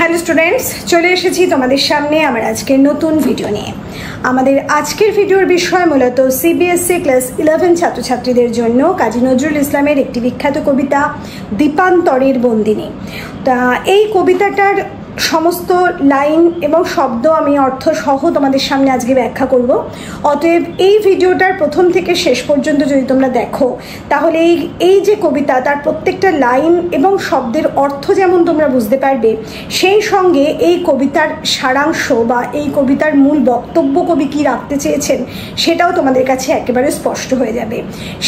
Hello students, চলে এসেছি তোমাদের সামনে আমার আজকের নতুন ভিডিও নিয়ে। আমাদের আজকের ভিডিওর বিষয় মূলত সিবিএসসি ক্লাস 11 ছাত্রছাত্রীদের জন্য কাজী নজরুল ইসলামের একটি বিখ্যাত কবিতা দীপান্তরের বন্দিনী। তা এই কবিতাটার সমস্ত লাইন এবং শব্দ আমি অর্থ সহ তোমাদের সামনে আজকে ব্যাখ্যা করব। অতএব এই ভিডিওটার প্রথম থেকে শেষ পর্যন্ত যদি তোমরা দেখো তাহলে এই যে কবিতা তার প্রত্যেকটা লাইন এবং শব্দের অর্থ যেমন তোমরা বুঝতে পারবে, সেই সঙ্গে এই কবিতার সারাংশ বা এই কবিতার মূল বক্তব্য কবি কী রাখতে চেয়েছেন সেটাও তোমাদের কাছে একেবারে স্পষ্ট হয়ে যাবে।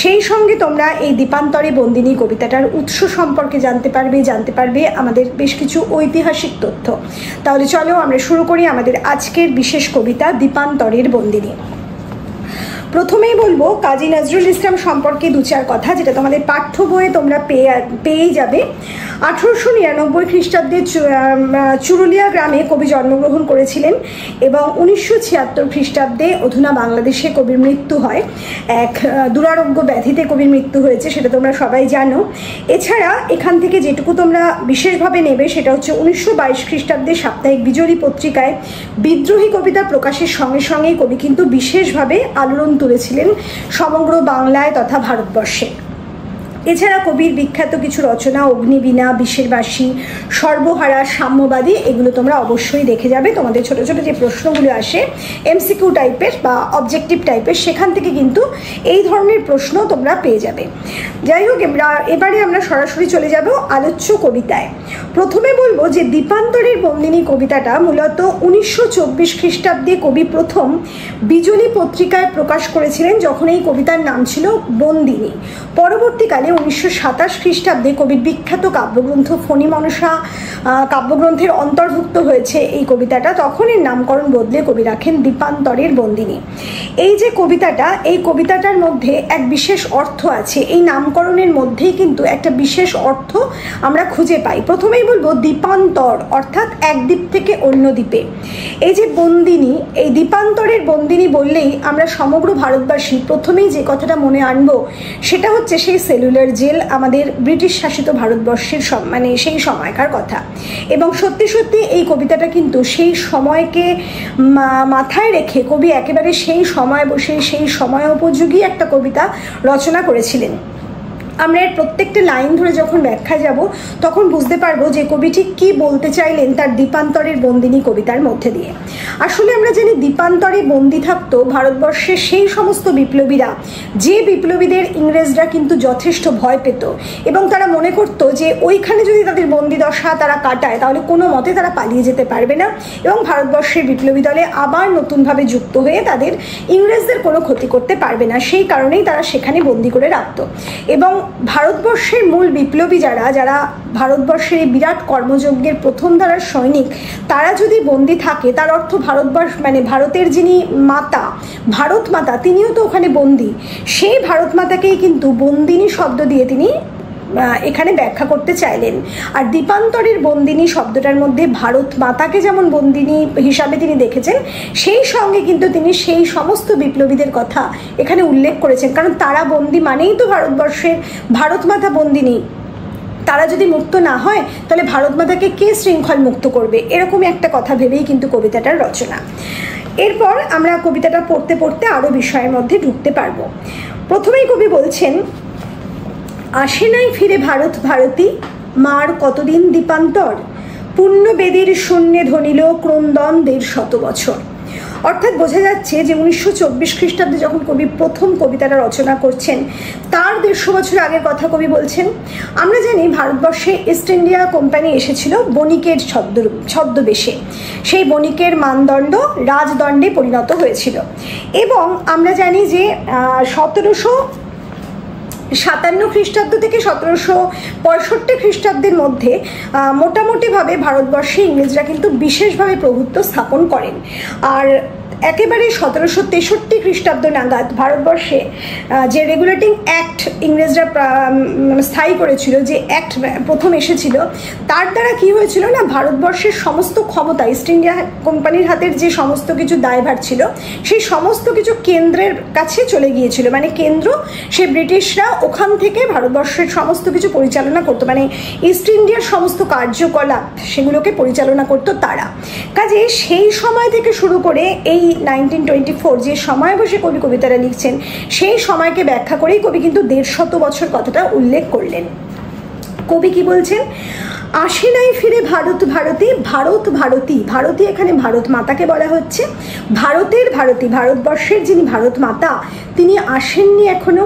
সেই সঙ্গে তোমরা এই দীপান্তরে বন্দিনী কবিতাটার উৎস সম্পর্কে জানতে পারবে আমাদের বেশ কিছু ঐতিহাসিক তথ্য। তাহলে চলো আমরা শুরু করি আমাদের আজকের বিশেষ কবিতা দীপান্তরের বন্দিনী। প্রথমেই বলবো কাজী নজরুল ইসলাম সম্পর্কে দু চার কথা, যেটা তোমাদের পাঠ্য বইয়ে তোমরা পেয়েই যাবে। 1899 খ্রিস্টাব্দে চুরুলিয়া গ্রামে কবি জন্মগ্রহণ করেছিলেন এবং 1976 খ্রিস্টাব্দে অধুনা বাংলাদেশে কবির মৃত্যু হয়। এক দুরারোগ্য ব্যাধিতে কবির মৃত্যু হয়েছে, সেটা তোমরা সবাই জানো। এছাড়া এখান থেকে যেটুকু তোমরা বিশেষভাবে নেবে সেটা হচ্ছে 1922 খ্রিস্টাব্দে সাপ্তাহিক বিজলী পত্রিকায় বিদ্রোহী কবিতা প্রকাশের সঙ্গে সঙ্গেই কবি কিন্তু বিশেষভাবে আলোড়ন তুলেছিলেন সমগ্র বাংলায় তথা ভারতবর্ষে। এছাড়া কবির বিখ্যাত কিছু রচনা অগ্নিবীণা, বিষেরবাসী, সর্বহারা, সাম্যবাদী, এগুলো তোমরা অবশ্যই দেখে যাবে। তোমাদের ছোট ছোট যে প্রশ্নগুলো আসে এমসিকিউ টাইপের বা অবজেক্টিভ টাইপের, সেখান থেকে কিন্তু এই ধরনের প্রশ্ন তোমরা পেয়ে যাবে। যাই হোক, এবারে আমরা সরাসরি চলে যাব আলোচ্য কবিতায়। প্রথমে বলবো যে দীপান্তরের বন্দিনী কবিতাটা মূলত 1924 খ্রিস্টাব্দে কবি প্রথম বিজলী পত্রিকায় প্রকাশ করেছিলেন, যখন এই কবিতার নাম ছিল বন্দিনী। পরবর্তীকালে 1927 খ্রিস্টাব্দে কবির বিখ্যাত কাব্যগ্রন্থ ফণী মনসা কাব্যগ্রন্থের অন্তর্ভুক্ত হয়েছে এই কবিতাটা, তখন এর নামকরণ বদলে কবি রাখেন দীপান্তরের বন্দিনী। এই যে কবিতাটা, এই কবিতাটার মধ্যে এক বিশেষ অর্থ আছে। এই নামকরণের মধ্যেই কিন্তু একটা বিশেষ অর্থ আমরা খুঁজে পাই। প্রথমেই বলবো দীপান্তর অর্থাৎ এক দ্বীপ থেকে অন্য দ্বীপে। এই যে বন্দিনী, এই দীপান্তরের বন্দিনী বললেই আমরা সমগ্র ভারতবাসী প্রথমেই যে কথাটা মনে আনবো সেটা হচ্ছে সেই সেলুলার জেল, আমাদের ব্রিটিশ শাসিত ভারতবর্ষের সেই সময়কার কথা। এবং সত্যি সত্যি এই কবিতাটা কিন্তু সেই সময়কে মাথায় রেখে কবি একেবারে সেই সময় বসে সেই সময় উপযোগী একটা কবিতা রচনা করেছিলেন। আমরা এর প্রত্যেকটা লাইন ধরে যখন ব্যাখ্যা যাব তখন বুঝতে পারবো যে কবি ঠিক কী বলতে চাইলেন তার দীপান্তরের বন্দিনী কবিতার মধ্যে দিয়ে। আসলে আমরা জানি দীপান্তরে বন্দি থাকতো ভারতবর্ষের সেই সমস্ত বিপ্লবীরা, যে বিপ্লবীদের ইংরেজরা কিন্তু যথেষ্ট ভয় পেত এবং তারা মনে করতো যে ওইখানে যদি তাদের বন্দি দশা তারা কাটায় তাহলে কোনো মতে তারা পালিয়ে যেতে পারবে না এবং ভারতবর্ষের বিপ্লবী দলে আবার নতুনভাবে যুক্ত হয়ে তাদের ইংরেজদের কোনো ক্ষতি করতে পারবে না। সেই কারণেই তারা সেখানে বন্দি করে রাখতো। এবং ভারতবর্ষের মূল বিপ্লবী যারা ভারতবর্ষের এই বিরাট কর্মযজ্ঞের প্রথম ধারার সৈনিক, তারা যদি বন্দি থাকে তার অর্থ ভারতবর্ষ ভারতের যিনি মাতা, ভারত মাতা, তিনিও তো ওখানে বন্দি। সেই ভারত মাতাকেই কিন্তু বন্দিনী শব্দ দিয়ে তিনি এখানে ব্যাখ্যা করতে চাইলেন। আর দীপান্তরের বন্দিনী শব্দটার মধ্যে ভারত মাতাকে যেমন বন্দিনী হিসাবে তিনি দেখেছেন, সেই সঙ্গে কিন্তু তিনি সেই সমস্ত বিপ্লবীদের কথা এখানে উল্লেখ করেছেন, কারণ তারা বন্দি মানেই তো ভারতবর্ষের ভারত মাতা বন্দিনী। তারা যদি মুক্ত না হয় তাহলে ভারত মাতাকে কে শৃঙ্খল মুক্ত করবে, এরকমই একটা কথা ভেবেই কিন্তু কবিতাটার রচনা। এরপর আমরা কবিতাটা পড়তে পড়তে আরও বিষয়ের মধ্যে ঢুকতে পারবো। প্রথমেই কবি বলছেন, আসে নাই ফিরে ভারত ভারতী, মার কতদিন দীপান্তর, পুণ্যবেদীর শূন্যে ধনিল ক্রন্দন 150 বছর। অর্থাৎ বোঝা যাচ্ছে যে 1924 খ্রিস্টাব্দে যখন কবি প্রথম কবিতাটা রচনা করছেন তার 150 বছর আগের কথা কবি বলছেন। আমরা জানি ভারতবর্ষে ইস্ট ইন্ডিয়া কোম্পানি এসেছিল বণিকের ছদ্মবেশে। সেই বণিকের মানদণ্ড রাজদণ্ডে পরিণত হয়েছিল এবং আমরা জানি যে 1757 খ্রিস্টাব্দ থেকে 1765 খ্রিস্টাব্দের মধ্যে মোটামুটিভাবে ভারতবর্ষে ইংরেজরা কিন্তু বিশেষভাবে প্রভুত্ব স্থাপন করেন। আর একেবারে 1763 খ্রিস্টাব্দ নাগাদ ভারতবর্ষে যে রেগুলেটিং অ্যাক্ট ইংরেজরা স্থায়ী করেছিল, যে অ্যাক্ট প্রথম এসেছিল, তার দ্বারা কি হয়েছিল না, ভারতবর্ষের সমস্ত ক্ষমতা, ইস্ট ইন্ডিয়া কোম্পানির হাতের যে সমস্ত কিছু দায়ভার ছিল সেই সমস্ত কিছু কেন্দ্রের কাছে চলে গিয়েছিল। মানে কেন্দ্র, সে ব্রিটিশরা ওখান থেকে ভারতবর্ষের সমস্ত কিছু পরিচালনা করতো, মানে ইস্ট ইন্ডিয়ার সমস্ত কার্যকলাপ সেগুলোকে পরিচালনা করতো তারা। কাজে সেই সময় থেকে শুরু করে এই 1924 যে সময় বসে কবি কবিতাটা লিখছেন, সেই সময়কে ব্যাখ্যা করেই কবি কিন্তু 150 বছর কথাটা উল্লেখ করলেন। কবি কি বলছেন, আসে নাই ফিরে ভারত ভারতী, ভারত ভারতী, ভারতী এখানে ভারত মাতাকে বলা হচ্ছে, ভারতের ভারতী, ভারতবর্ষের যিনি ভারত মাতা তিনি আসেননি এখনো।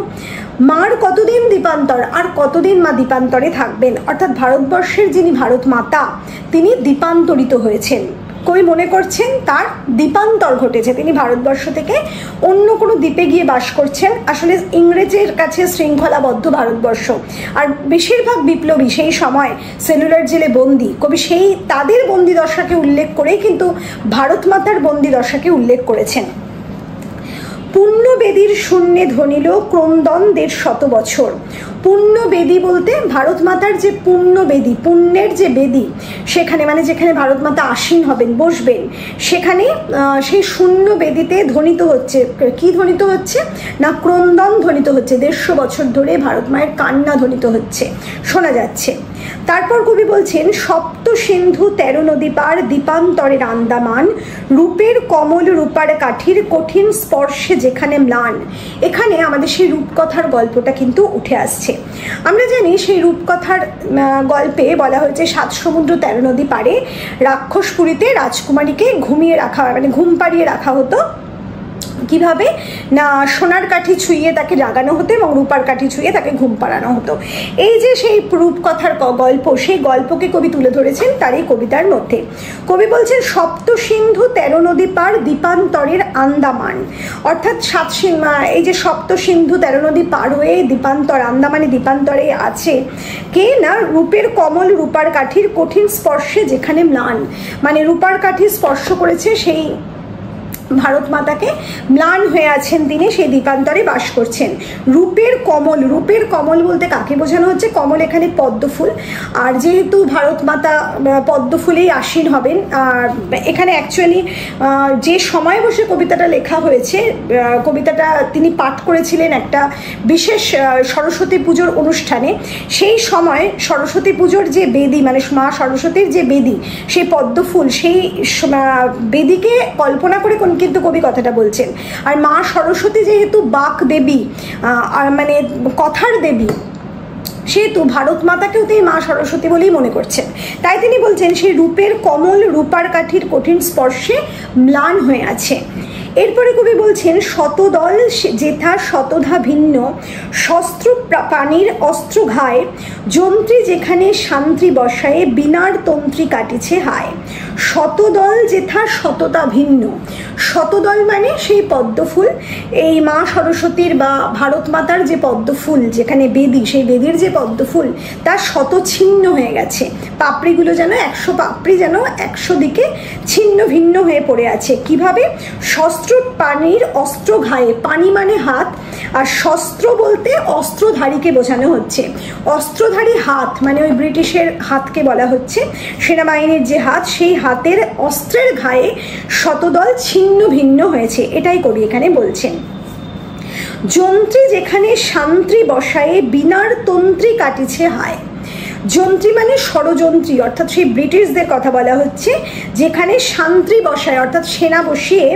মার কতদিন দীপান্তর, আর কতদিন মা দীপান্তরে থাকবেন, অর্থাৎ ভারতবর্ষের যিনি ভারত মাতা তিনি দীপান্তরিত হয়েছেন। কবি মনে করছেন তার দীপান্তর ঘটেছে, তিনি ভারতবর্ষ থেকে অন্য কোনো দ্বীপে গিয়ে বাস করছেন। আসলে ইংরেজের কাছে শৃঙ্খলাবদ্ধ ভারতবর্ষ, আর বেশিরভাগ বিপ্লবী সেই সময় সেলুলার জেলে বন্দি। কবি সেই তাদের বন্দি দশাকে উল্লেখ করেই কিন্তু ভারত মাতার বন্দি দশাকে উল্লেখ করেছেন। পুণ্যবেদীর শূন্যে ধনিল ক্রন্দন 150 বছর। পুণ্যবেদী বলতে ভারত মাতার যে পুণ্যবেদী, পুণ্যের যে বেদী, সেখানে মানে যেখানে ভারত মাতা আসীন হবেন, বসবেন, সেখানে সেই শূন্য বেদীতে ধ্বনিত হচ্ছে, কি ধ্বনিত হচ্ছে না, ক্রন্দন ধ্বনিত হচ্ছে। 150 বছর ধরে ভারত মায়ের কান্না ধ্বনিত হচ্ছে, শোনা যাচ্ছে। তারপর কবি বলছেন, সপ্ত সিন্ধু 13 নদী পার, দীপান্তরের আন্দামান, রূপের কমল রূপার কাঠির কঠিন স্পর্শে যেখানে ম্লান। এখানে আমাদের সেই রূপকথার গল্পটা কিন্তু উঠে আসছে। আমরা জানি সেই রূপকথার গল্পে বলা হয়েছে 7 সমুদ্র 13 নদী পারে রাক্ষসপুরীতে রাজকুমারীকে ঘুমিয়ে রাখা, মানে ঘুম পাড়িয়ে রাখা হতো। কিভাবে না, সোনার কাঠি ছুঁয়ে তাকে জাগানো হতো এবং রূপার কাঠি ছুঁয়ে তাকে ঘুম পাড়ানো হতো। এই যে সেই রূপকথার গল্প, সেই গল্পকে কবি তুলে ধরেছেন তার এই কবিতার মধ্যে। কবি বলছেন, সপ্ত সিন্ধু 13 নদী পার, দীপান্তরের আন্দামান, অর্থাৎ এই যে সপ্ত সিন্ধু 13 নদী পার হয়ে দীপান্তর, আন্দামানে দীপান্তরে আছে কে না, রূপের কমল রূপার কাঠির কঠিন স্পর্শে যেখানে ম্লান, মানে রূপার কাঠি স্পর্শ করেছে সেই ভারত মাতাকে, ম্লান হয়ে আছেন তিনি, সেই দ্বীপান্তরে বাস করছেন। রূপের কমল, রূপের কমল বলতে কাকে বোঝানো হচ্ছে, কমল এখানে পদ্মফুল, আর যেহেতু ভারত মাতা পদ্মফুলেই আসীন হবেন, আর এখানে অ্যাকচুয়ালি যে সময় বসে কবিতাটা লেখা হয়েছে, কবিতাটা তিনি পাঠ করেছিলেন একটা বিশেষ সরস্বতী পুজোর অনুষ্ঠানে। সেই সময় সরস্বতী পুজোর যে বেদী, মানে মা সরস্বতীর যে বেদী, সেই পদ্মফুল, সেই বেদীকে কল্পনা করে কিন্তু কবি কথাটা বলছেন। আর মা সরস্বতী যেহেতু বাক দেবী, আর মানে কথার দেবী, সেহেতু ভারত মাতাকেও তিনি মা সরস্বতী বলেই মনে করছেন। তাই তিনি বলছেন, সেই রূপের কমল রূপার কাঠির কঠিন স্পর্শে ম্লান হয়ে আছে। এরপরে কবি বলছেন, শতদল যেথা শতধা ভিন্ন, শস্ত্র পানির অস্ত্র ঘায়, যন্ত্রী যেখানে শান্তি বসায়ে, বিনার তন্ত্রী কাটিছে হায়। শতদল যেথা শততা ভিন্ন, শতদল মানে সেই পদ্মফুল, এই মা সরস্বতীর বা ভারত মাতার যে পদ্মফুল, যেখানে বেদী, সেই বেদীর যে পদ্মফুল তা শত ছিন্ন হয়ে গেছে, পাপড়িগুলো যেন 100 পাপড়ি যেন 100 দিকে ছিন্ন ভিন্ন হয়ে পড়ে আছে। কিভাবে, শস্ত্র পানির অস্ত্র ঘায়ে, পানি মানে হাত, আর শস্ত্র বলতে অস্ত্রধারীকে বোঝানো হচ্ছে। অস্ত্রধারী হাত মানে ওই ব্রিটিশের হাতকে বলা হচ্ছে, সেনাবাহিনীর যে হাত, সেই হাতের অস্ত্রের ঘায়ে শতদল ছিন্ন ভিন্ন হয়েছে, এটাই কবি এখানে বলছেন। যন্ত্রী যেখানে শান্তি বসায়ে, বিনার তন্ত্রী কাটিছে হায়। যন্ত্রী মানে ষড়যন্ত্রী, অর্থাৎ সেই ব্রিটিশদের কথা বলা হচ্ছে, যেখানে শান্তি বসায় অর্থাৎ সেনা বসিয়ে,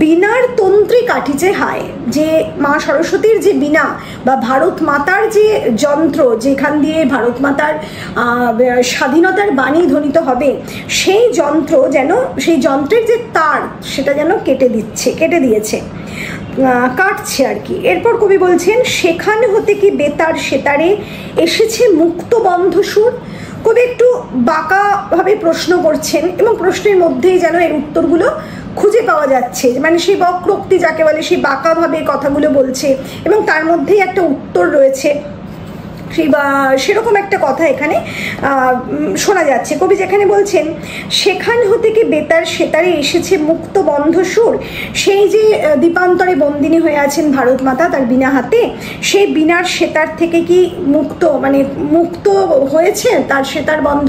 বিনার তন্ত্রী কাটিছে হায়, যে মা সরস্বতীর যে বীণা বা ভারত মাতার যে যন্ত্র, যেখান দিয়ে ভারত মাতার স্বাধীনতার বাণী ধ্বনিত হবে, সেই যন্ত্র যেন, সেই যন্ত্রের যে তার, সেটা যেন কেটে দিয়েছে, কাটছে আর কি। এরপর কবি বলছেন, সেখান হতে কি বেতার সেতারে, এসেছে মুক্ত বন্ধ সুর। কবি একটু বাঁকাভাবে প্রশ্ন করছেন এবং প্রশ্নের মধ্যেই যেন এর উত্তরগুলো খুঁজে পাওয়া যাচ্ছে, মানে সেই বক্রোক্তি যাকে বলে, সেই বাঁকাভাবে কথাগুলো বলছে এবং তার মধ্যেই একটা উত্তর রয়েছে। সেরকম একটা কথা এখানে শোনা যাচ্ছে। কবি যেখানে বলছেন, সেখান হতে কি বেতার সেতারে এসেছে মুক্ত বন্ধ সুর। সেই যে দ্বীপান্তরে বন্দিনী হয়ে আছেন ভারত মাতা তার বীণা হাতে, সেই বীণার সেতার থেকে কি মুক্ত হয়েছে তার সেতার বন্ধ,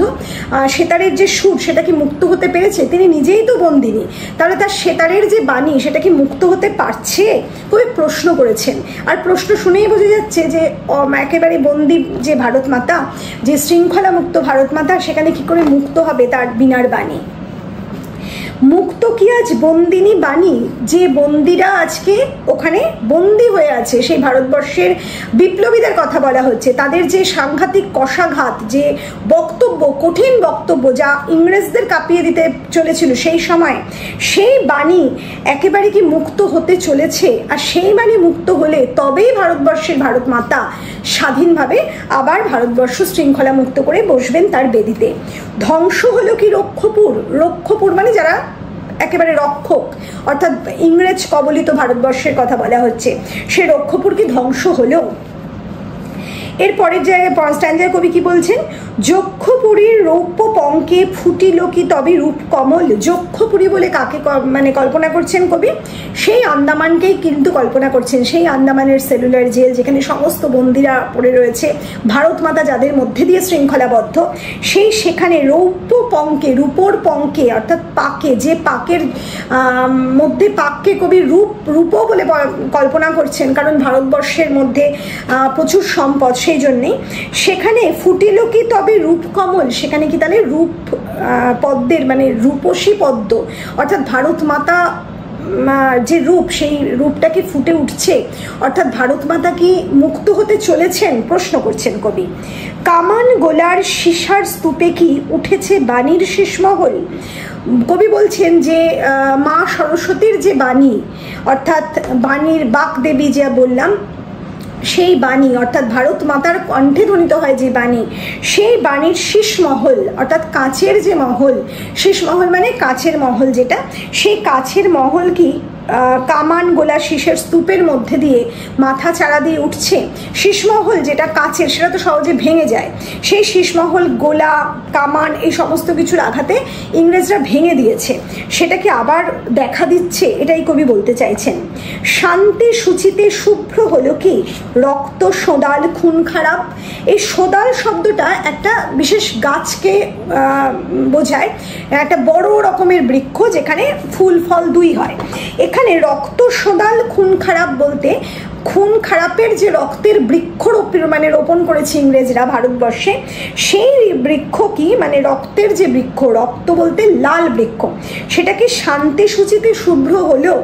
সেতারের যে সুর সেটা কি মুক্ত হতে পেরেছে? তিনি নিজেই তো বন্দিনী, তাহলে তার সেতারের যে বাণী সেটা কি মুক্ত হতে পারছে? কবি প্রশ্ন করেছেন। আর প্রশ্ন শুনেই বোঝা যাচ্ছে যে একেবারে বন্দি যে ভারত মাতা, যে শৃঙ্খলা মুক্ত ভারত মাতা, সেখানে কি করে মুক্ত হবে তার বীণার বাণী? মুক্ত কি আজ বন্দিনী বাণী, যে বন্দিরা আজকে ওখানে বন্দি হয়ে আছে, সেই ভারতবর্ষের বিপ্লবীদের কথা বলা হচ্ছে, তাদের যে সাংঘাতিক কষাঘাত, যে বক্তব্য, কঠিন বক্তব্য যা ইংরেজদের কাঁপিয়ে দিতে চলেছিল সেই সময়, সেই বাণী একেবারে কি মুক্ত হতে চলেছে? আর সেই বাণী মুক্ত হলে তবেই ভারতবর্ষের ভারত মাতা স্বাধীনভাবে আবার ভারতবর্ষ শৃঙ্খলা মুক্ত করে বসবেন তার বেদিতে। ধ্বংস হলো কি রক্ষপুর? রক্ষপুর মানে যারা একেবারে রক্ষক, অর্থাৎ ইংরেজ কবলিত ভারতবর্ষের কথা বলা হচ্ছে, সে রক্ষপুর কি ধ্বংস হলো? এরপরের জায়গায় স্ট্যান্ডায় কবি কি বলছেন, যক্ষপুরীর রৌপ্য পঙ্কে ফুটিল কি তবে রূপ কমল। যক্ষপুরী বলে কাকে কল্পনা করছেন কবি? সেই আন্দামানকেই কিন্তু কল্পনা করছেন, সেই আন্দামানের সেলুলার জেল যেখানে সমস্ত বন্দিরা পড়ে রয়েছে, ভারত মাতা যাদের মধ্যে দিয়ে শৃঙ্খলাবদ্ধ, সেখানে রৌপ্য পঙ্কে, রূপোর পঙ্কে অর্থাৎ পাকে, যে পাকের মধ্যে পাককে কবি রূপও বলে কল্পনা করছেন, কারণ ভারতবর্ষের মধ্যে প্রচুর সম্পদ, সেই জন্যেই সেখানে ফুটিল কি তবে রূপ কমল। সেখানে কি তাহলে রূপ পদ্মের রূপসী পদ্ম অর্থাৎ ভারত মাতা যে রূপ, সেই রূপটা কি ফুটে উঠছে? অর্থাৎ ভারত মাতা কি মুক্ত হতে চলেছেন? প্রশ্ন করছেন কবি। কামান গোলার সীসার স্তূপে কি উঠেছে বাণীর শেষমহল। কবি বলছেন যে মা সরস্বতীর যে বাণী, অর্থাৎ বাণীর বাকদেবী যা বললাম, সেই বাণী অর্থাৎ ভারত মাতার কণ্ঠে ধ্বনিত হয় যে বাণী, সেই বাণীর শীষমহল অর্থাৎ কাচের যে মহল, শীষমহল মানে কাচের মহল যেটা, সেই কাচের মহল কি কামান গোলা শীষের স্তূপের মধ্যে দিয়ে মাথা চারা দিয়ে উঠছে। শীষমহল যেটা কাচের, সেটা তো সহজে ভেঙে যায়, সেই শীষমহল গোলা কামান এই সমস্ত কিছুর আঘাতে ইংরেজরা ভেঙে দিয়েছে, সেটাকে আবার দেখা দিচ্ছে, এটাই কবি বলতে চাইছেন। শান্তি সূচিতে শুভ্র হলো কি রক্ত সোদাল খুন খারাপ। এই সোদাল শব্দটা একটা বিশেষ গাছকে বোঝায়, একটা বড় রকমের বৃক্ষ যেখানে ফুল ফল দুই হয়। এখানে রক্ত সোদাল খুন খারাপ বলতে খুন খারাপের যে রক্তের বৃক্ষ রোপণ করেছে ইংরেজরা ভারতবর্ষে, সেই বৃক্ষ কি রক্তের যে বৃক্ষ, রক্ত বলতে লাল বৃক্ষ, সেটাকে শান্তি সূচিতে শুভ্র হলো।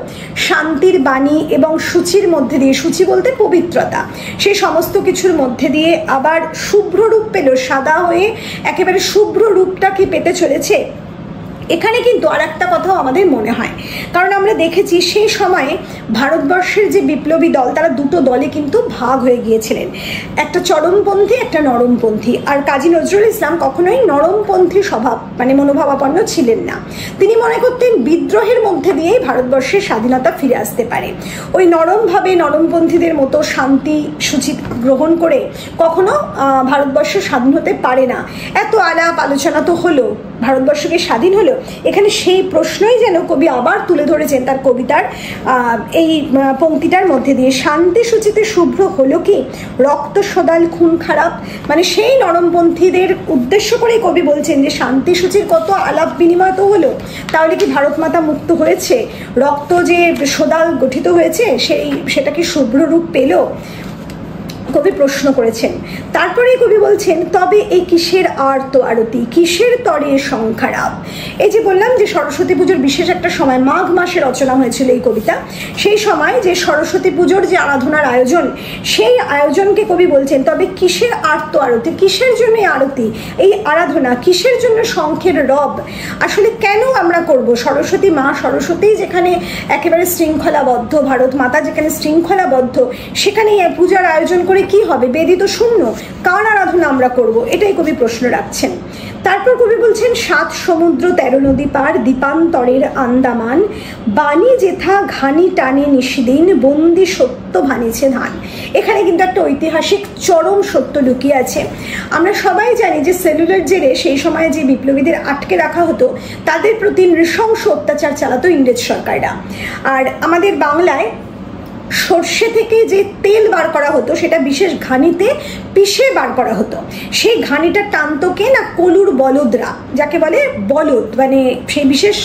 শান্তির বাণী এবং সূচির মধ্যে দিয়ে, সূচি বলতে পবিত্রতা, সেই সমস্ত কিছুর মধ্যে দিয়ে আবার শুভ্র রূপ পেল, সাদা হয়ে একেবারে শুভ্র রূপটা কি পেতে চলেছে। এখানে কিন্তু আর একটা কথাও আমাদের মনে হয়, কারণ আমরা দেখেছি সেই সময়ে ভারতবর্ষের যে বিপ্লবী দল, তারা দুটো দলে কিন্তু ভাগ হয়ে গিয়েছিলেন, একটা চরমপন্থী একটা নরমপন্থী। আর কাজী নজরুল ইসলাম কখনোই নরমপন্থী স্বভাব মনোভাবাপন্ন ছিলেন না। তিনি মনে করতেন বিদ্রোহের মধ্যে দিয়েই ভারতবর্ষের স্বাধীনতা ফিরে আসতে পারে। ওই নরমভাবে নরমপন্থীদের মতো শান্তি সূচি গ্রহণ করে কখনো ভারতবর্ষ স্বাধীন হতে পারে না। এত আলাপ আলোচনা তো হলো, ভারতবর্ষকে স্বাধীন হলো, এখানে সেই প্রশ্নই যেন কবি আবার তুলে ধরেছেন তার কবিতার এই পংক্তিটার মধ্যে দিয়ে। শান্তি সূচিতে শুভ্র হলো কি রক্ত সদাল খুন খারাপ, সেই নরমপন্থীদের উদ্দেশ্য করেই কবি বলছেন যে শান্তি সূচির কত আলাপ বিনিময় তো হলো, তাহলে কি ভারত মাতা মুক্ত হয়েছে? রক্ত যে সদাল গঠিত হয়েছে সেটা কি শুভ্র রূপ পেল? কবি প্রশ্ন করেছেন। তারপরে কবি বলছেন, তবে এই কিসের আরত আরতি, কিসের তরে সংখারাপ। এই যে বললাম যে সরস্বতী পুজোর বিশেষ একটা সময়, মাঘ মাসে রচনা হয়েছিল এই কবিতা, সেই সময় যে সরস্বতী পুজোর যে আরাধনার আয়োজন, সেই আয়োজনকে কবি বলছেন তবে কিসের আরত আরতি, কিসের জন্য আরতি, এই আরাধনা কিসের জন্য শঙ্খের রব। আসলে কেন আমরা করব? সরস্বতী মা সরস্বতী যেখানে একেবারে শৃঙ্খলাবদ্ধ, ভারত মাতা যেখানে শৃঙ্খলাবদ্ধ, সেখানে পূজার আয়োজন করে কি হবে? বেদি তো শূন্য, কার আরাধনা আমরা করব? এটাই কবি প্রশ্ন রাখছেন। তারপর কবি বলছেন 7 সমুদ্র 13 নদী পার, দ্বীপান্তরের আন্দামান, বাণী যেথা ঘানি টানে নিশিদিন, বন্দি সত্য ভানিছে ধান। এখানে কিন্তু একটা ঐতিহাসিক চরম সত্য লুকিয়ে আছে। আমরা সবাই জানি যে সেলুলার জেলে সেই সময়ে যে বিপ্লবীদের আটকে রাখা হতো তাদের প্রতি নৃশংস অত্যাচার চালাতো ইংরেজ সরকাররা। আর আমাদের বাংলায় সর্ষে থেকে যে তেল বার করা হতো সেটা বিশেষ ঘানিতে পিষে বার করা হতো। সেই ঘানিটা টানতো কে না, কলুর বলদরা, যাকে বলে বলদ, মানে সেই বিশেষ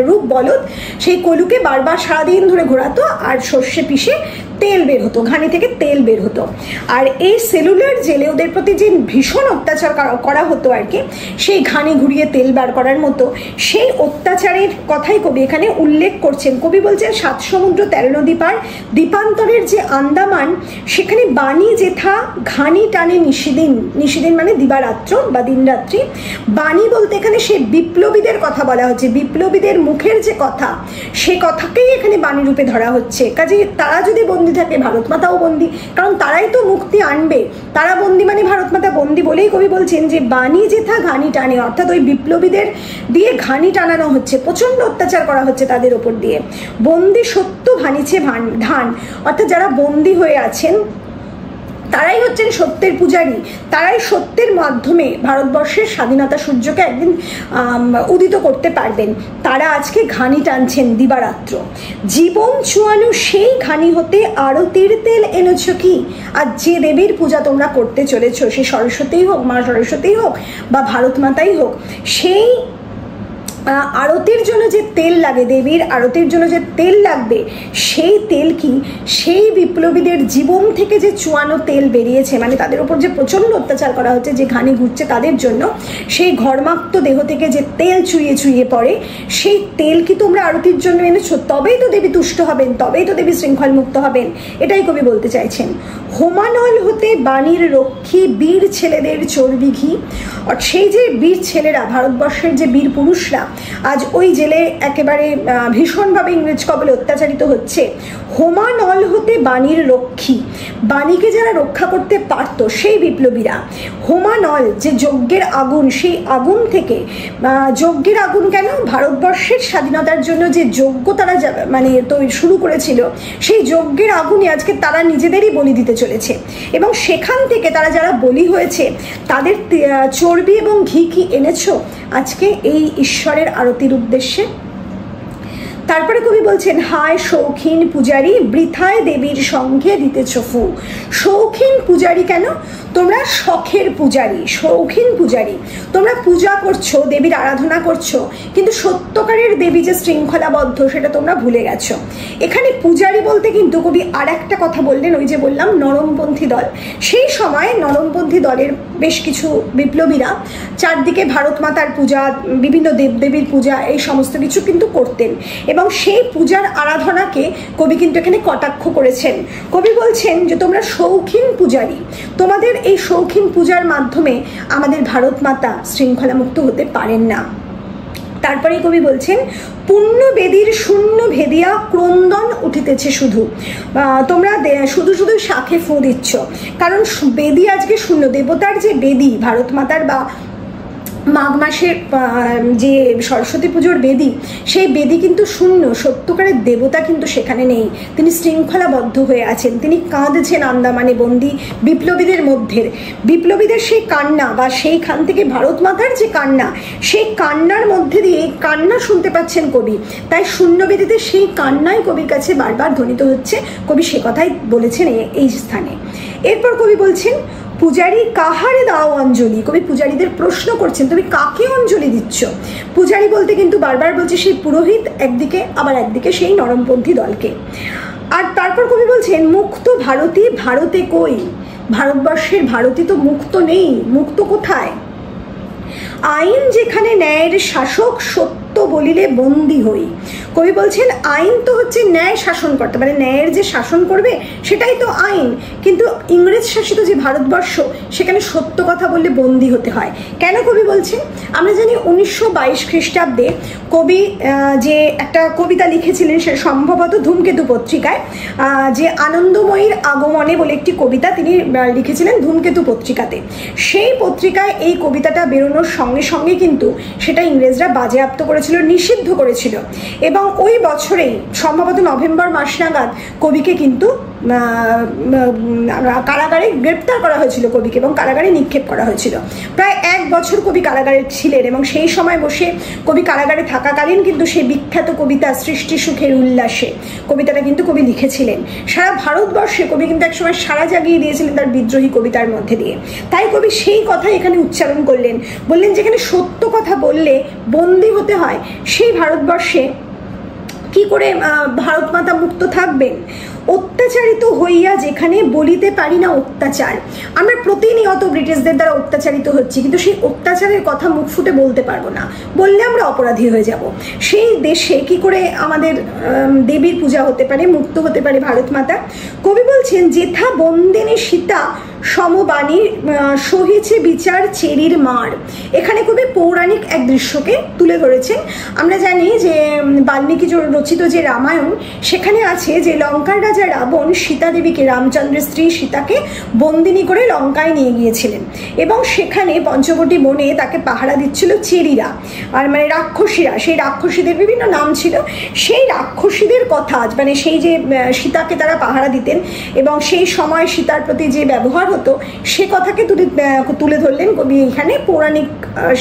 রূপ বলদ, সেই কলুকে বারবার সারাদিন ধরে ঘোরাতো আর সর্ষে পিষে তেল বের হতো, ঘানি থেকে তেল বের হতো। আর এই সেলুলার জেলে ওদের প্রতি যে ভীষণ অত্যাচার করা হতো আর কি, সেই ঘানি ঘুরিয়ে তেল বার করার মতো, সেই অত্যাচারের কথাই কবি এখানে উল্লেখ করছেন। কবি বলছেন 7 সমুদ্র 13 নদী পার, দ্বীপান্তরের যে আন্দামান, সেখানে বাণী যেথা ঘানি টানে নিশিদিন, নিশিদিন মানে দিবারাত্র বা দিনরাত্রি। বাণী বলতে এখানে সেই বিপ্লবীদের কথা বলা হচ্ছে, বিপ্লবীদের মুখের যে কথা, সে কথাকেই এখানে বাণী রূপে ধরা হচ্ছে। কাজে তারা যদি বন্দী থাকে, ভারত মাতাও বন্দী, কারণ তারাই তো মুক্তি আনবে। তারা বন্দী মানে ভারত মাতা বন্দী বলেই কবি বলছেন যে বাণী যেথা ঘানি টানে, অর্থাৎ ওই বিপ্লবীদের দিয়ে ঘানি টানানো হচ্ছে, প্রচন্ড অত্যাচার করা হচ্ছে তাদের ওপর দিয়ে। বন্দি সত্য ভানিছে ধান, অর্থাৎ যারা বন্দী হয়ে আছেন তারাই হচ্ছেন সত্যের পূজারী, তারাই সত্যের মাধ্যমে ভারতবর্ষের স্বাধীনতা সূর্যকে একদিন উদিত করতে পারবেন। তারা আজকে ঘানি টানছেন দিবারাত্র। জীবন চুয়ানো সেই ঘানি হতে আরতির তেল এনেছ কি? আর যে দেবীর পূজা তোমরা করতে চলেছ, সে সরস্বতী হোক, মা সরস্বতী হোক বা ভারত মাতাই হোক, সেই আরতির জন্য যে তেল লাগে, দেবীর আরতির জন্য যে তেল লাগবে, সেই তেল কি? সেই বিপ্লবীদের জীবন থেকে যে চুয়ানো তেল বেরিয়েছে, মানে তাদের উপর যে প্রচণ্ড অত্যাচার করা হচ্ছে, যে ঘানি ঘুরছে তাদের জন্য, সেই ঘর্মাক্ত দেহ থেকে যে তেল চুইয়ে চুইয়ে পড়ে, সেই তেল কি তোমরা আরতির জন্য এনেছো? তবেই তো দেবী তুষ্ট হবেন, তবেই তো দেবী শৃঙ্খল মুক্ত হবেন। এটাই কবি বলতে চাইছেন। হোমানল হতে বাণীর রক্ষী, বীর ছেলেদের চর্বি ঘি। আর সেই যে বীর ছেলেরা, ভারতবর্ষের যে বীর পুরুষরা আজ ওই জেলে একেবারে ভীষণভাবে ইংরেজ কবলে অত্যাচারিত হচ্ছে। হোমানল হতে বাণীর রক্ষী, বাণীকে যারা রক্ষা করতে পারত সেই বিপ্লবীরা। হোমানল যে যজ্ঞের আগুন, সেই আগুন থেকে, যজ্ঞের আগুন কেন, ভারতবর্ষের স্বাধীনতার জন্য যে যজ্ঞ তারা মানে শুরু করেছিল, সেই যজ্ঞের আগুনে আজকে তারা নিজেদেরই বলি দিতে চলেছে। এবং সেখান থেকে তারা যারা বলি হয়েছে তাদের চর্বি এবং ঘি কি এনেছো আজকে এই ঈশ্বরের আরতির উদ্দেশ্যে? তারপরে কবি বলছেন, হায় শৌখিন পূজারী, বৃথায় দেবীর সঙ্গে দিতেছ ফু। শৌখিন পূজারী কেন? তোমরা শখের পূজারী, শৌখিন পূজারী। তোমরা পূজা করছো, দেবীর আরাধনা করছো, কিন্তু সত্যকারের দেবী যে শৃঙ্খলাবদ্ধ সেটা তোমরা ভুলে গেছো। এখানে পূজারী বলতে কিন্তু কবি আর একটা কথা বললেন, ওই যে বললাম নরমপন্থী দল। সেই সময় নরমপন্থী দলের বেশ কিছু বিপ্লবীরা চারদিকে ভারত মাতার পূজা, বিভিন্ন দেবদেবীর পূজা, এই সমস্ত কিছু কিন্তু করতেন। এবং সেই পূজার আরাধনাকে কবি কিন্তু এখানে কটাক্ষ করেছেন। কবি বলছেন যে তোমরা শৌখিন পূজারী, তোমাদের এই শৌখিন পূজার মাধ্যমে আমাদের ভারত মাতা শৃঙ্খলা মুক্ত হতে পারেন না। তারপরে কবি বলছেন, পুণ্য বেদীর শূন্য ভেদিয়া ক্রন্দন উঠিতেছে শুধু। তোমরা শুধু শুধু শাখে ফু দিচ্ছ, কারণ বেদী আজকে শূন্য। দেবতার যে বেদী, ভারত মাতার বা মাঘ মাসের যে সরস্বতী পুজোর বেদী, সেই বেদী কিন্তু শূন্য। সত্যকারের দেবতা কিন্তু সেখানে নেই, তিনি শৃঙ্খলাবদ্ধ হয়ে আছেন, তিনি কাঁদছেন আন্দামানে বন্দী বিপ্লবীদের মধ্যে। বিপ্লবীদের সেই কান্না বা সেইখান থেকে ভারত মাতার যে কান্না, সেই কান্নার মধ্যে দিয়ে কান্না শুনতে পাচ্ছেন কবি। তাই শূন্য বেদীতে সেই কান্নাই কবির কাছে বারবার ধ্বনিত হচ্ছে। কবি সে কথাই বলেছেন এই স্থানে। এরপর কবি বলছেন, পূজারী কাহারে দাও অঞ্জলি। কবি পূজারীদের প্রশ্ন করছেন, তুমি কাকে অঞ্জলি দিচ্ছ? পূজারী বলতে কিন্তু বারবার বলছে সেই পুরোহিত একদিকে, আবার একদিকে সেই নরমপন্থী দলকে। আর তারপর কবি বলছেন, মুক্ত ভারতী ভারতে কই। ভারতবর্ষের ভারতী তো মুক্ত নেই, মুক্ত কোথায়? আইন যেখানে ন্যায়ের শাসক, সত্য বলিলে বন্দী হই। কবি বলছেন আইন তো হচ্ছে ন্যায় শাসনকর্তা, মানে ন্যায়ের যে শাসন করবে সেটাই তো আইন, কিন্তু ইংরেজ শাসিত যে ভারতবর্ষ সেখানে সত্য কথা বললে বন্দী হতে হয়। কেন কবি বলছেন? আমরা জানি 1922 খ্রিস্টাব্দে কবি যে একটা কবিতা লিখেছিলেন, সে সম্ভবত ধূমকেতু পত্রিকায়, যে আনন্দময়ীর আগমনে বলে একটি কবিতা তিনি লিখেছিলেন ধূমকেতু পত্রিকাতে। সেই পত্রিকায় এই কবিতাটা বেরোনোর সঙ্গে সঙ্গে কিন্তু সেটা ইংরেজরা বাজেয়াপ্ত করেছিল, নিষিদ্ধ করেছিল, এবং ওই বছরেই সম্ভবত নভেম্বর মাস নাগাদ কবিকে কিন্তু কারাগারে গ্রেপ্তার করা হয়েছিল কবিকে, এবং কারাগারে নিক্ষেপ করা হয়েছিল। প্রায় 1 বছর কবি কারাগারে ছিলেন, এবং সেই সময় বসে কবি কারাগারে থাকাকালীন কিন্তু সেই বিখ্যাত কবিতা সৃষ্টি সুখের উল্লাসে কবিতাটা কিন্তু কবি লিখেছিলেন। সারা ভারতবর্ষে কবি কিন্তু একসময় সারা জাগিয়ে দিয়েছিলেন তার বিদ্রোহী কবিতার মধ্যে দিয়ে। তাই কবি সেই কথা এখানে উচ্চারণ করলেন, বললেন যেখানে সত্য কথা বললে বন্দী হতে হয়, সেই ভারতবর্ষে কি করে ভারত মাতা মুক্ত থাকবেন? অত্যাচারিত হইয়া যেখানে বলিতে পারি না অত্যাচার। আমরা প্রতিনিয়ত ব্রিটিশদের দ্বারা অত্যাচারিত হচ্ছি, কিন্তু সেই অত্যাচারের কথা মুখ ফুটে বলতে পারবো না, বললে আমরা অপরাধী হয়ে যাব। সেই দেশে কি করে আমাদের দেবীর পূজা হতে পারে, মুক্ত হতে পারে ভারত মাতা? কবি বলছেন যেথা বন্দিনী সীতা সমবাণী সহিছে বিচার চেরির মার। এখানে কবি পৌরাণিক এক দৃশ্যকে তুলে ধরেছেন। আমরা জানি যে বাল্মীকি রচিত যে রামায়ণ, সেখানে আছে যে লঙ্কার রাজা রাবণ সীতা দেবীকে, রামচন্দ্রের স্ত্রী সীতাকে বন্দিনী করে লঙ্কায় নিয়ে গিয়েছিলেন, এবং সেখানে পঞ্চবটী বনে তাকে পাহারা দিচ্ছিল চেরিরা, আর মানে রাক্ষসীরা। সেই রাক্ষসীদের বিভিন্ন নাম ছিল। সেই রাক্ষসীদের কথা, মানে সেই যে সীতাকে তারা পাহারা দিতেন এবং সেই সময় সীতার প্রতি যে ব্যবহার হতো, সে কথাকে তুলে ধরলেন কবি এখানে পৌরাণিক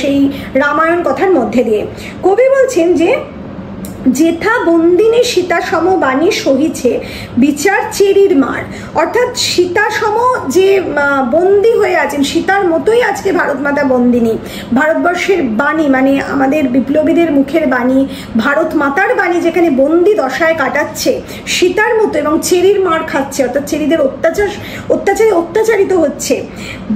সেই রামায়ণ কথার মধ্যে দিয়ে। কবি বলছেন যে যেথা বন্দিনী সীতা সম বাণী সহিছে বিচার চেরির মার, অর্থাৎ সীতা সম যে বন্দি হয়ে আছেন, সীতার মতোই আজকে ভারত মাতা বন্দিনী। ভারতবর্ষের বাণী, মানে আমাদের বিপ্লবীদের মুখের বাণী, ভারত মাতার বাণী যেখানে বন্দি দশায় কাটাচ্ছে সীতার মতো, এবং চেরির মার খাচ্ছে, অর্থাৎ চেরিদের অত্যাচারে অত্যাচারিত হচ্ছে।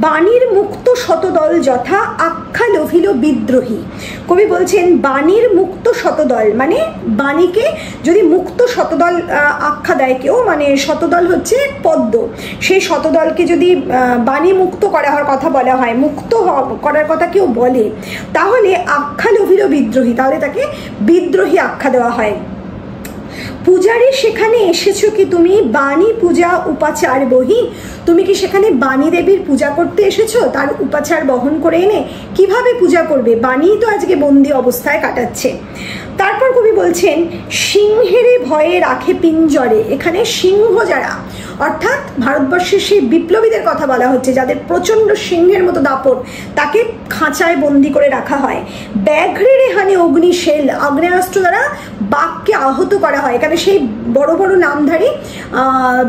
বাণীর মুক্ত শতদল যথা আখ্যা লোভিল বিদ্রোহী। কবি বলছেন বাণীর মুক্ত শতদল, মানে বাণীকে যদি মুক্ত শতদল আখ্যা দেয় কেউ, মানে শতদল হচ্ছে পদ্ম, সেই শতদলকে যদি বাণী মুক্ত করার কথা বলা হয়, মুক্ত করার কথা কেউ বলে, তাহলে আখ্যা লোভিল বিদ্রোহী, তাহলে তাকে বিদ্রোহী আখ্যা দেওয়া হয়। পূজারী সেখানে এসেছো কি তুমি বাণী পূজা উপাচার বহি? তুমি কি সেখানে বাণী দেবীর পূজা করতে এসেছো? তার উপাচার বহন করে এনে কিভাবে পূজা করবে? বাণী তো আজকে বন্দি অবস্থায় কাটাচ্ছে। তারপর কবি বলছেন সিংহেরে ভয়ে রাখে পিঞ্জরে। এখানে সিংহ যারা, অর্থাৎ ভারতবর্ষের সেই বিপ্লবীদের কথা বলা হচ্ছে, যাদের প্রচণ্ড সিংহের মতো দাপট, তাকে খাঁচায় বন্দি করে রাখা হয়। ব্যাঘ্রে রেহানে অগ্নিশেল, আগ্নেয়াস্ত্র দ্বারা বাঘকে আহত করা হয়। এখানে সেই বড় বড় নামধারী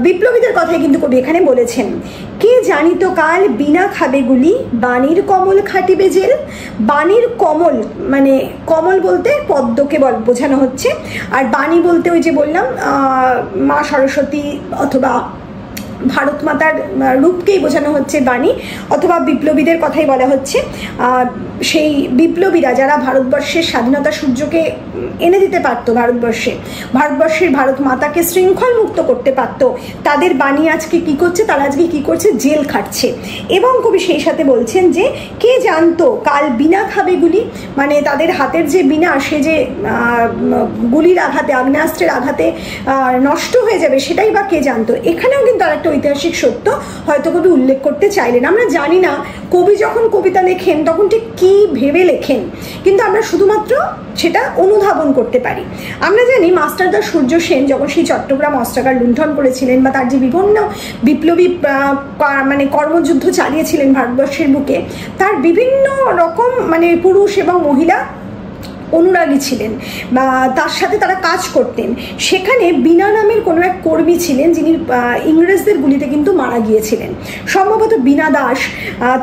বিপ্লবীদের কথাই কিন্তু কবি এখানে বলেছেন। কে জানিত কাল বিনা খাবে গুলি বাণীর কমল খাটিবে জেল। বাণীর কমল, মানে কমল বলতে পদ্মকে বোঝানো হচ্ছে, আর বাণী বলতে ওই যে বললাম মা সরস্বতী অথবা ভারত মাতার রূপকেই বোঝানো হচ্ছে বাণী, অথবা বিপ্লবীদের কথাই বলা হচ্ছে। সেই বিপ্লবীরা যারা ভারতবর্ষের স্বাধীনতা সূর্যকে এনে দিতে পারত, ভারতবর্ষের ভারত মাতাকে শৃঙ্খল মুক্ত করতে পারত, তাদের বাণী আজকে কি করছে, তারা আজকে কি করছে, জেল খাটছে। এবং কবি সেই সাথে বলছেন যে কে জানতো কাল বিনা খাবে গুলি, মানে তাদের হাতের যে বিনা, সে যে গুলির আঘাতে, আগ্নেয়াস্ত্রের আঘাতে নষ্ট হয়ে যাবে, সেটাই বা কে জানতো। এখানেও কিন্তু আর একটা ঐতিহাসিক সত্য হয়তো কবি উল্লেখ করতে চাইলেন। আমরা জানি না কবি যখন কবিতা লেখেন তখন ঠিক কি ভেবে লেখেন, কিন্তু আমরা শুধুমাত্র সেটা অনুধাবন করতে পারি। আমরা জানি মাস্টারদা সূর্য সেন যখন সেই চট্টগ্রাম অস্ত্রাগার লুণ্ঠন করেছিলেন, বা তার যে বিভিন্ন বিপ্লবী মানে কর্মযুদ্ধ চালিয়েছিলেন ভারতবর্ষের বুকে, তার বিভিন্ন রকম মানে পুরুষ এবং মহিলা অনুরাগী ছিলেন, বা তার সাথে তারা কাজ করতেন। সেখানে বিনা নামের কোনো এক কর্মী ছিলেন, যিনি ইংরেজদের গুলিতে কিন্তু মারা গিয়েছিলেন, সম্ভবত বিনা দাস,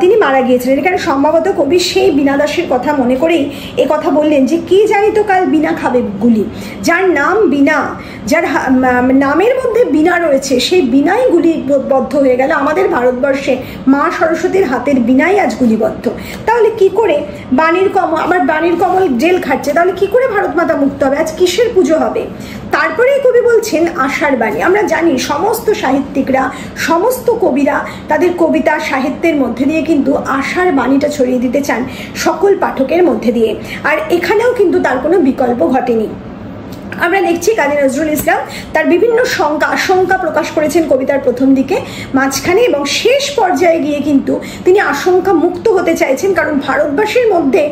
তিনি মারা গিয়েছিলেন। এখানে সম্ভবত কবি সেই বিনা দাসের কথা মনে করেই এ কথা বললেন যে কে জানি তো কাল বিনা খাবে গুলি। যার নাম বিনা, যার নামের মধ্যে বিনা রয়েছে, সেই বিনাই গুলিবদ্ধ হয়ে গেল। আমাদের ভারতবর্ষে মা সরস্বতীর হাতের বিনাই আজ গুলিবদ্ধ। তাহলে কি করে বাণীর কমল, আবার বাণীর কমল জেল খাটে, খাচ্ছে, তাহলে কি করে ভারত মাতা মুক্ত হবে? আজ কিসের পুজো হবে? তারপরেই কবি বলছেন আশার বাণী। আমরা জানি সমস্ত সাহিত্যিকরা, সমস্ত কবিরা তাদের কবিতা সাহিত্যের মধ্যে দিয়ে কিন্তু আশার বাণীটা ছড়িয়ে দিতে চান সকল পাঠকের মধ্যে দিয়ে, আর এখানেও কিন্তু তার কোনো বিকল্প ঘটেনি। আমরা দেখছি কাজী নজরুল ইসলাম তার বিভিন্ন আশঙ্কা প্রকাশ করেছেন কবিতার প্রথম দিকে, মাঝখানে এবং শেষ পর্যায়ে গিয়ে কিন্তু তিনি আশঙ্কা মুক্ত হতে চাইছেন, কারণ ভারতবাসীর মধ্যে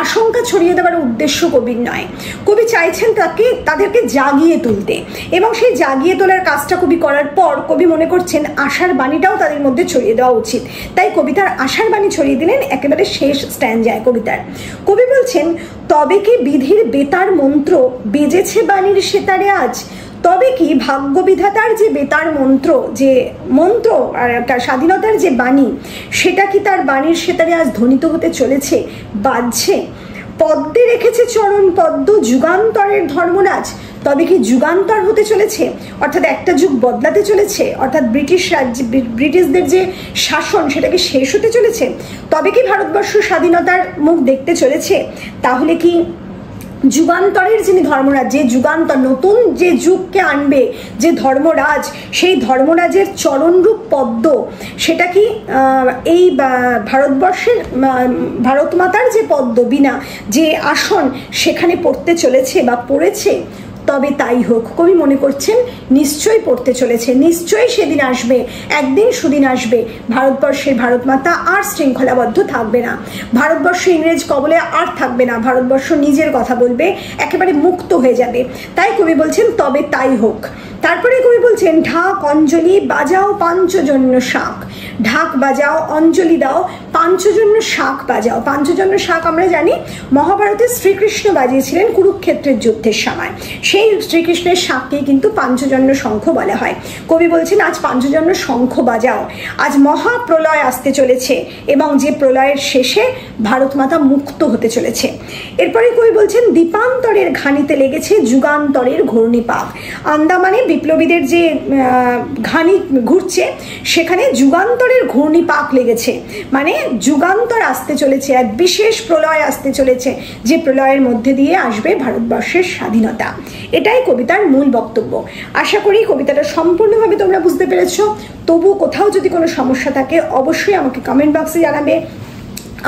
আশঙ্কা ছড়িয়ে দেওয়ার উদ্দেশ্য কবির নয়। কবি চাইছেন তাদেরকে জাগিয়ে তুলতে, এবং সেই জাগিয়ে তোলার কাজটা কবি করার পর কবি মনে করছেন আশার বাণীটাও তাদের মধ্যে ছড়িয়ে দেওয়া উচিত, তাই কবিতার আশার বাণী ছড়িয়ে দিলেন একেবারে শেষ স্ট্যান্ডায় কবিতার। কবি বলছেন, তবে কি বিধির বেতার মন্ত্র বেজেছে বাণীর সেতারে আজ? তবে কি ভাগ্য বিধাতার যে বেতার যে মন্ত্র আর স্বাধীনতার যে বাণী, সেটা কি তার বাণীর সেতারে আজ ধ্বনিত হতে চলেছে, বাজছে? পদ্মে রেখেছে চরণ পদ্ম যুগান্তরের ধর্মরাজ, তবে কি যুগান্তর হতে চলেছে, অর্থাৎ একটা যুগ বদলাতে চলেছে, অর্থাৎ ব্রিটিশদের যে শাসন সেটা কি শেষ হতে চলেছে? তবে কি ভারতবর্ষ স্বাধীনতার মুখ দেখতে চলেছে? তাহলে কি যুগান্তরের যিনি ধর্মরাজ, যে যুগান্তর নতুন যে যুগকে আনবে যে ধর্মরাজ, সেই ধর্মরাজের চরণরূপ পদ্ম, সেটা কি এই ভারতবর্ষের ভারত মাতার যে পদ্ম বীণা যে আসন সেখানে পড়তে চলেছে বা পড়েছে? তবে তাই হোক। কবি মনে করছেন নিশ্চয়ই পড়তে চলেছে, নিশ্চয়ই সেদিন আসবে, একদিন সুদিন আসবে ভারতবর্ষের ভারত মাতা আর শৃঙ্খলাবদ্ধ থাকবে না, ভারতবর্ষ ইংরেজ কবলে আর থাকবে না, ভারতবর্ষ নিজের কথা বলবে, একেবারে মুক্ত হয়ে যাবে। তাই কবি বলছেন তবে তাই হোক। তারপরে কবি বলছেন, ঢাক অঞ্জলি বাজাও পাঞ্চজন্য শাঁখ, ঢাক বাজাও, অঞ্জলি দাও, পাঞ্চজন্য শাঁখ বাজাও। পাঞ্চজন্য শাঁখ আমরা জানি মহাভারতে শ্রীকৃষ্ণ বাজিয়েছিলেন কুরুক্ষেত্রের যুদ্ধের সময়, সেই শ্রীকৃষ্ণের শাঁখকেই কিন্তু পাঞ্চজন্য শঙ্খ বলা হয়। কবি বলছেন আজ পাঞ্চজন্য শঙ্খ বাজাও, আজ মহাপ্রলয় আসতে চলেছে এবং যে প্রলয়ের শেষে ভারত মাতা মুক্ত হতে চলেছে। এরপরে কবি বলছেন, দীপান্তরের ঘানিতে লেগেছে যুগান্তরের ঘূর্ণিপাক। আন্দামানে বিপ্লবীদের যে ঘানি ঘুরছে সেখানে যুগান্তরের ঘূর্ণিপাক লেগেছে, মানে যুগান্তর আসতে চলেছে, এক বিশেষ প্রলয় আসতে চলেছে, যে প্রলয়ের মধ্যে দিয়ে আসবে ভারতবর্ষের স্বাধীনতা। এটাই কবিতার মূল বক্তব্য। আশা করি কবিতাটা সম্পূর্ণভাবে তোমরা বুঝতে পেরেছো। তবু কোথাও যদি কোনো সমস্যা থাকে অবশ্যই আমাকে কমেন্ট বক্সে জানাবে,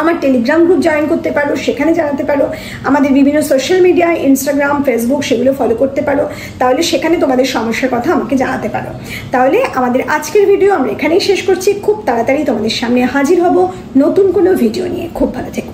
আমার টেলিগ্রাম গ্রুপ জয়েন করতে পারো, সেখানে জানাতে পারো, আমাদের বিভিন্ন সোশ্যাল মিডিয়া ইনস্টাগ্রাম ফেসবুক সেগুলো ফলো করতে পারো, তাহলে সেখানে তোমাদের সমস্যার কথা আমাকে জানাতে পারো। তাহলে আমাদের আজকের ভিডিও আমরা এখানেই শেষ করছি। খুব তাড়াতাড়ি তোমাদের সামনে হাজির হব নতুন কোনো ভিডিও নিয়ে। খুব ভালো থেকো।